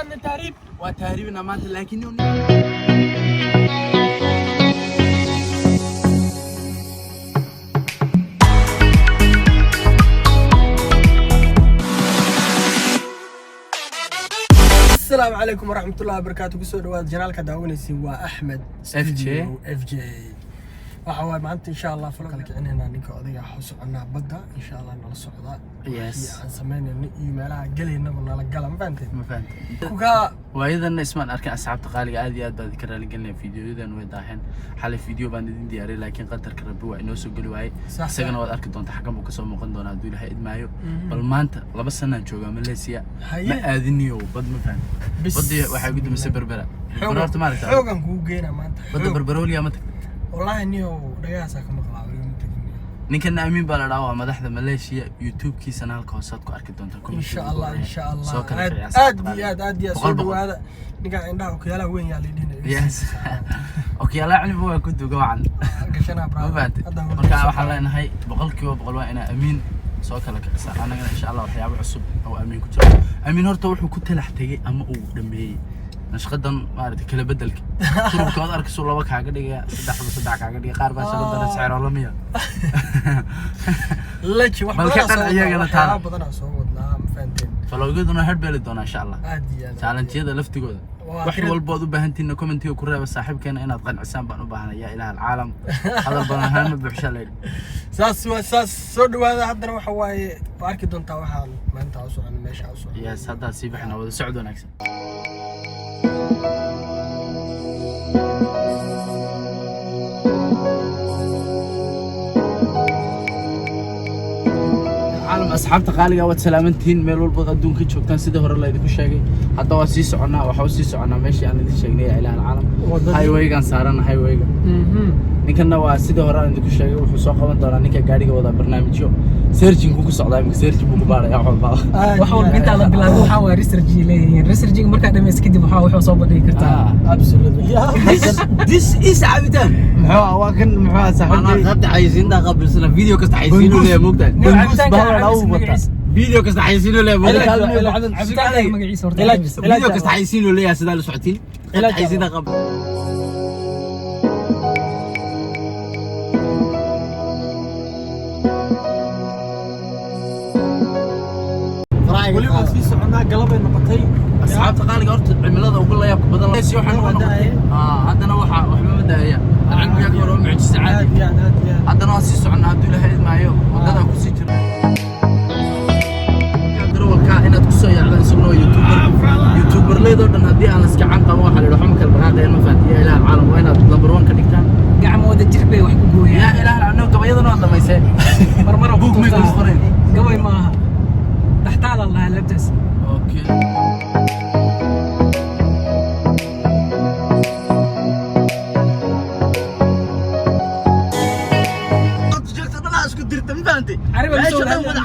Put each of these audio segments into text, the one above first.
أنا تهريب وتهريبنا مات لكنه السلام عليكم ورحمة الله وبركاته. بسم الله جنالك داونيسي وأحمد اف جي waxaa maanta insha Allah falqalka inaan ninka odayga xus cunaa badda insha Allah nala socda aan sameynayno emailada galayna nala gala ma fahanteen kuga waayadan ismaan arkin asxaabta qaaliga aad iyo aad baad ka raali galnay fiidiyodan way daaheen xal fiidiyo baan idin diyaariyay laakiin qadarka rabbi waa inoo soo gali waayay isagana waad arki doontaa xaggan uu ka soo muuqan doonaa haduu ilaahay idmaayo bal maanta 2 sano jooga Malaysia ma aadiniyo bad ma fahanteen badda waxa ugu dambeysay berbera horta ma aragtaa xoogan ku geena maanta badda berbera waliya ma tagtay والله إنه رجعت كم قلابي ومتجني. نكنا أمين بالراوة مدحنا ماليزيا يوتيوب كي سنة الكوسات كأركض دونتكم. إن شاء الله إن شاء الله. أدي صوت هذا نقع عندها وكيلا وين يالي دينا. يس. وكيلا يعني هو كنت جوعان. قشنا برا. ما فهمت. مركا وحلا إن هاي بقول كيو بقول وأنا أمين سوكا لك أنا إن شاء الله وحياة عصب أو أمين كنت. أمين هرتوح وكنت لحتاجي أما أو دمي. نشقدن ما أعرف كله بدلك شوف كذا أركز ولا وجه حاجة دقيقة صدق حاجة دقيقة قارب شغل سعر ولا 100 لا شيء واحد بدنا صوت نعم فهمتين فلو قدرنا هرب بلدنا إن شاء الله عادي تعالنتي هذا لفت جوده واحد والبعض بهنتين كومنتي وكره بس صاحب كان أنا أتقن عسام بأنه بهنا يا إله العالم هذا البنا هم بحشة ليل ساس صد وهذا حدنا وحواي أركض أنت وحال ما أنت عصور أنا ماشي عصور يا هذا سيبحنا وهذا سعود ونكسب عالم أصحابتك قالوا قوات سلامتين ميلول بقدون كي شوكتان سيده هور الله يدكو شاقي حتى واسيس عنا وحوسيس عنا ماشي أنا دي شاقني إله العالم هاي ويغان سارنا هاي ويغان نكنا واسيده هور الله يدكو شاقي وحسوقا من دولا نكا قاريقا وضا برنامجيو سيرجين كوكو سعوداء مك سيرجين بوكو بارا يا حول وحاول انت على بلاد وحاول ريسيرجي ليه ريسيرجي marka dhameys kadib waxa soo badhay kartaa absolutely this is عبدان محو واكن محو صاحبي انا قد عايزين ده قبل سنه فيديو كست عايزينه ليه مقدر فيديو كست عايزينه ليه عبدان magaciisa horta فيديو كست عايزينه ليه سدا la socotiin عايزين ده قبل ولي ما في سعنا قلب النقطي أصحاب تقالي قرت عملة وقول له يا بدل ليش يوحنا عندنا وحى وحمد داية العلم يقدر معج سعادة عندنا واسيس عنا عبد الله هيد معيو وده كوسي جرا يقدروا الكائنات كوسي على سنو يوتيوبر ليه دورنا هدي أنا سكعان قاموا حلو رحمك البنات هي المفاتيح يا إله العالم وين نمبر 1 كديكتان قاعد مود الجربة وحكوا يا إله العالم كبيضنا ولا ما يصير مرمرة بوك ميكو صغيرين قوي ما تحت على الله لبس اوكي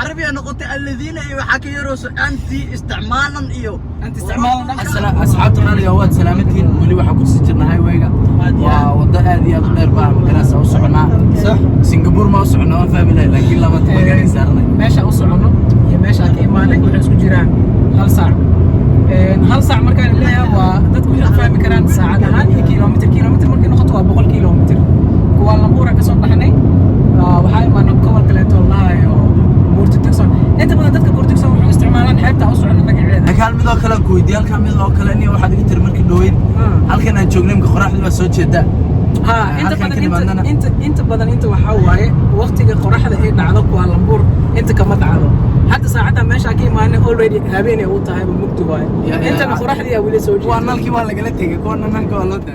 عربي انا قلت الذين يحكي يروس انت استعمالا ايو انت استعمالا اصحاب قالوا واد سلامتين ولي waxa ku sii jirnaa highwayga waa wada aad iyo aad dheer baa magaalada u soconaa صح Singapore ma u soconaa waan fahmilay laakiin laba magaalada saarnay meesha u socono iyo meesha ka imaanay waxay isku jiraan hal saac markaan leeyahay waa dadku waxay fahmi karaan saacad ahaan iyo kiiloomitir markay noqoto waa 100 kiiloomitir kuwa lambuura ka soo baxnay waxa imaanay gobol kale oo laayo buurta Tucson inta badan dadka buurta Tucson waxay isticmaalaan xeebta u socono magaceeda halkaan mid oo kale ku weydiiyay halkaan mid oo kale inii waxaad iga tir markii dhaweyn halkaan aan joognay markii qoraxdu waa soo jeedaa inta badan inta waxa waaye waqtiga qoraxda ay dhacdo kuwa lambuur inta kama dhacdo حتى ساعتها ماشي كي ما أنا already هابيني أو تايم مكتوبة أنت نخرح لي أولي سوجي وانا الكي وانا قلتك كنا نلقى والله ده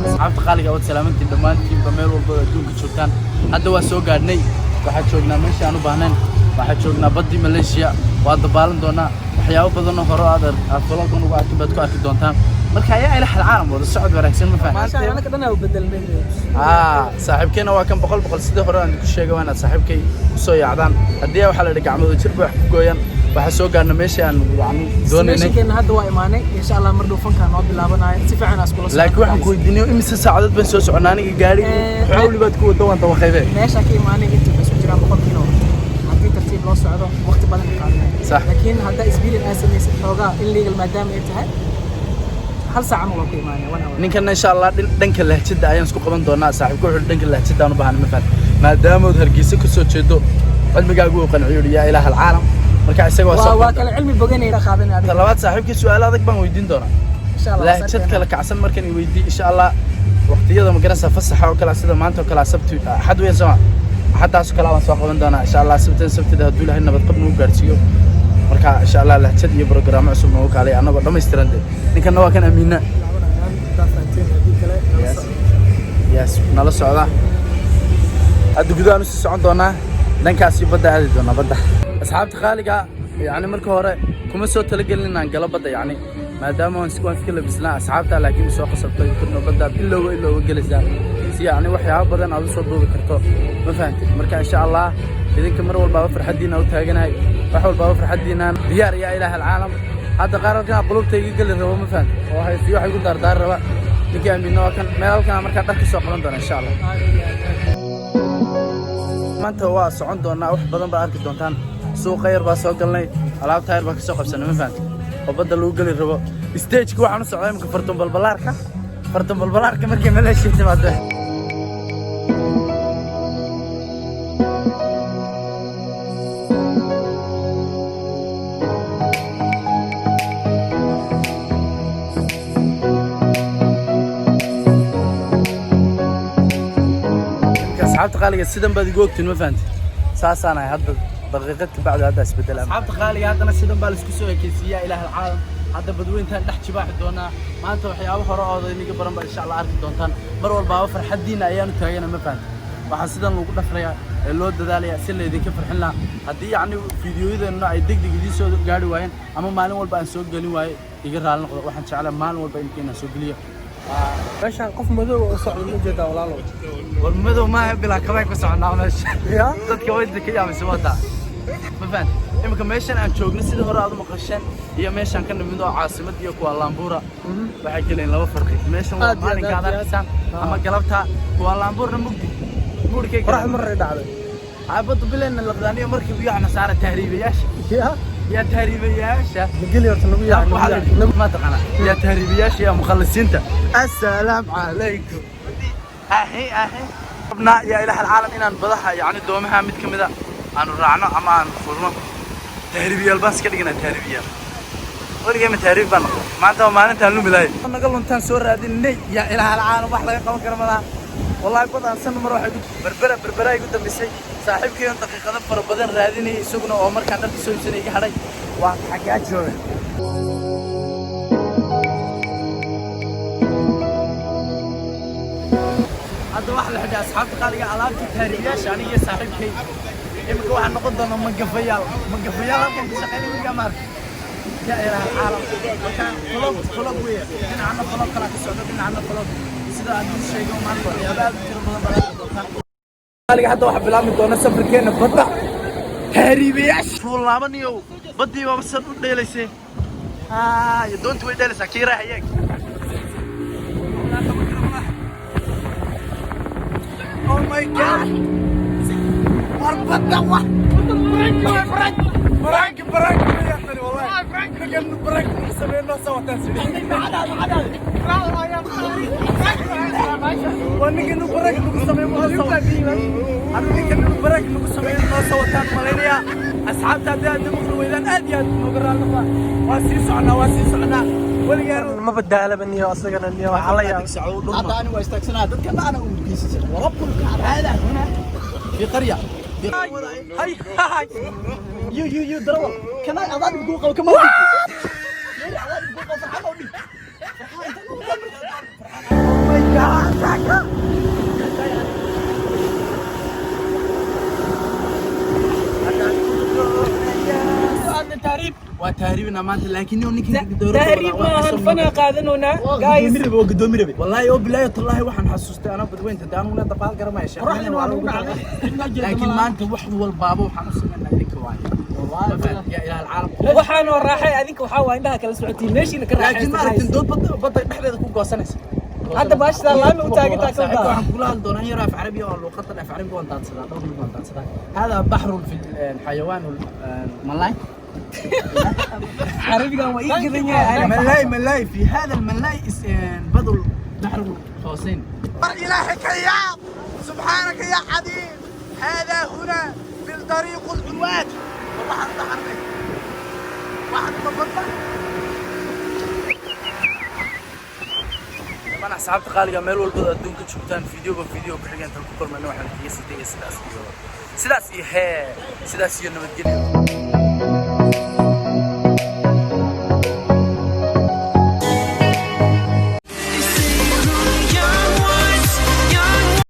أصحاب تقالي قوات سلامتي دمان كيم بميل والبدا دونك شوكتان هذا هو سوق قادني واحد شوقنا ماشي أنا بهنان واحد شوقنا بدي ماليزيا وهذا بالن دونا وحياة بدنا هراء هذا أفضل كونوا قاعدين بدكوا أكيد دونتان marka ayaa ilaah العالم wada socod wanaagsan ma fahmay maasha Allah kadana u bedelnay saaxiibkeena waa kan 100 sidoo hore aan ku sheegay waana saaxiibkay ku soo yaacdaan hadii waxa la dhigay gacmada jirba wax ku gooyan waxaan soo gaarnay meeshii aan yani doonaynay meeshakeena hadda waa imaanay insha Allah mar dhow fankaan noo bilaabanayo si fiican aan iskula laakiin waxaan ku weydiinay imise saacadood baan soo soconaa aniga gaari xawli baad ku wada waan dawaqaybe meesha ka imaanay inta kasoo jiraan 100 kilo haddii tartiib loo socdo waqti badan ka qaadanaya صح laakiin hadda experience ay sameysay xoogaa illegal maadaama ay tahay hal saac ma ku imaanay 1 hour ninkan insha Allah dhanka lahjada ayaan isku qaban doonaa saaxiibku wuxuu dhanka lahjada aan u baahan ma fahad maadaama uu Hargeysa ka soo jeedo cilmigaagu uu qanciyo yaa ilaaha alcaalam marka isaga waa kala cilmi boganay qaadanay adiga talabaad saaxiibkii su'aal adag baan weydiin doonaa insha Allah lahjad kala kacsan markan ay weydii insha Allah waqtiyada ma garanaysa fasaxa oo kala sida maanta oo kala sabti xad weyn sama xadaas kala waan soo qaban doonaa insha Allah sabtida haduu ilaahay nabad qab noo gaarsiiyo marka insha Allah lahjad iyo barnaamij cusub noo kaalay anagoo dhameystiran ninkan waa kan amiina yes nala socda hadda gudaha u socon doonaa dhankaas badda aadi doonaa badda asxaabta qaaliga yani marka hore kuma soo talagelin inaan galo badda yani maadaama aan iska labisnaa asxaabta laakiin soo qasabtay kuna badda ilaa galaysaa si yani waxyaabo badan aad soo duubi karto ma fahantay marka insha Allah idinka mar walba farxadiina u taaganahay wax walba farxadiina diyaar ya ilaaha alcaalam hadda qaararka qulubtayga gali rabo ma fahantay oo hay si wax igu dardaar raba ninka amiino kan meelkan marka dharka soo qaban doona insha Allah maanta waa socon doonaa wax badan baa arki doontaan suuqa yar baa soo galnay alaabta yar baa ka soo qabsanay ma fahantay oo badda lagu gali rabo stage-ka waxaan u socday marka fartan balbalaarka markay maleeshiya timaado asxaabta qaaliga sidan baad igu ogtiin ma fahantay saasaan ahay hadda daqiiqad ka bacdi hadda isbedel asxaabta qaaliga haddana sidan baa la isku soo ekeysiiyaa ilaaha alcaalam hadda badweyntaan dhex jibaaxi doonaa maanta waxyaabo hore oo idinka baran baa insha Allah arki doontaan mar walba farxadiina ayaan u taagana ma fahantay waxaan sidan lagu dhafrayaa ee loo dadaalayaa si la idinka farxin lahaa haddii yacni fiidiyoyadeena ay degdeg idiin soo gaari waayeen ama maalin walba aan soo gelin waaye iga raali noqdo waxaan jeclaa maalin walba inaan soo geliyo meeshaan qof madow oo socdo ma jeedaa walaalow war madow ma aha bilaa kabay ku soconaa meesha ya dadka way ka yaamaysa wada ma fahant imika meeshan aan joogno sida hore aad u maqasheen iyo meeshan ka nimid oo caasimad iyo kuwa Laambura waxay galeen laba farqi meeshan waa maalinka aad arkaysan ama galabta kuwa Laamburna mugdi murkay qorax maray dhacday aabadu bileen la qadaaniyo markii biyo aan saara tahriibayaasha يا تهريبياشا نقول يا تلوي يعني ما تقنا يا تهريبياشا يا مخلصينتا السلام عليكم اهي ربنا يا اله العالم ان بضحها يعني دومها مid kamida aanu raacno ama aan furno tahriibiyal bas ka dhigana tahriibiyal waliga ma tahriib baan maanta maalinta aan lumilay naga luntaan soo raadinay ya ilaha alcaalam wax laga qaban karo malaha wallahi badan san mar waxa berbera ay ku dambeysay saaxiibkeen daqiiqada far badan raadinay isaguna oo markaan dharka soo iibsanay iga hadhay waa xagaa jooga hadda wax la xidhay asxaabta qaaliga alaabta tahriibiyaasha aniga saaxiibkay imika waxaan noqon doonaa magafayaal halkan ka shaqeynaya gamaar يا إله العالم وكان قلوب ويا إن عنا قلوب كلا كسرنا إن عنا قلوب سيدا عندنا شيء يوم عنا يا بعد كده حتى واحد بلام دونا سفر كنا بدأ هريبياش والله من يو بدي ما بس نقول ليش يا دونت ويد ليش أكيرا هيك Oh my God وربنا واحد برانك يا أخي والله برانك سوينا سوا تنسيق ونيجي نبرك نقسمين سوا أنا نيجي نبرك نقسمين سوا تنسيق أصحاب تادي دمخلو إذا أدي نقرأ الله واسيسعنا ما بدي على بني أصلا أنا اليوم عليا هذا أنا واستكسنا هذا كم أنا أقول ورب هذا هنا في قرية هاي يو دروا كمان أذان بقوقة وكمان وتهريبنا مانت لكن يونيك تهريب ما هنفنا قادنونا جايز قدومي ربي والله يا بالله والله waxaan xasuustay ana badweyn tadaanuna dabaal garmay sheekh laakiin maanta wax walbaaba waxaan u sameynaa idinka waay يا إله العالم waxaan oo raaxay adinka waxa waa indhaha kala socotiin meeshina ka raaxay laakiin ma aragtin dood badda dhexdeeda ku goosanaysa hadda baashida laami u taagantaa ka waxaan wadaa kula hadli doonaa yar af carabi oo luqadda af carabi waan taadsadaa dhowr luqad waan taadsadaa hada baxru fi الحيوان الملاي carabigan waa ii gadan yahay ملاي في هذا الملاي بدل بحر قوسين إلهك يا سبحانك يا عظيم هذا هنا في الطريق العنوان وبحر واحد مفضل طبعا حسابت قالقه ميل والبد ادونك جوجتان فيديو بحيجان تلك كل ما نوع الكيس دي سداس iyo nabadgelyo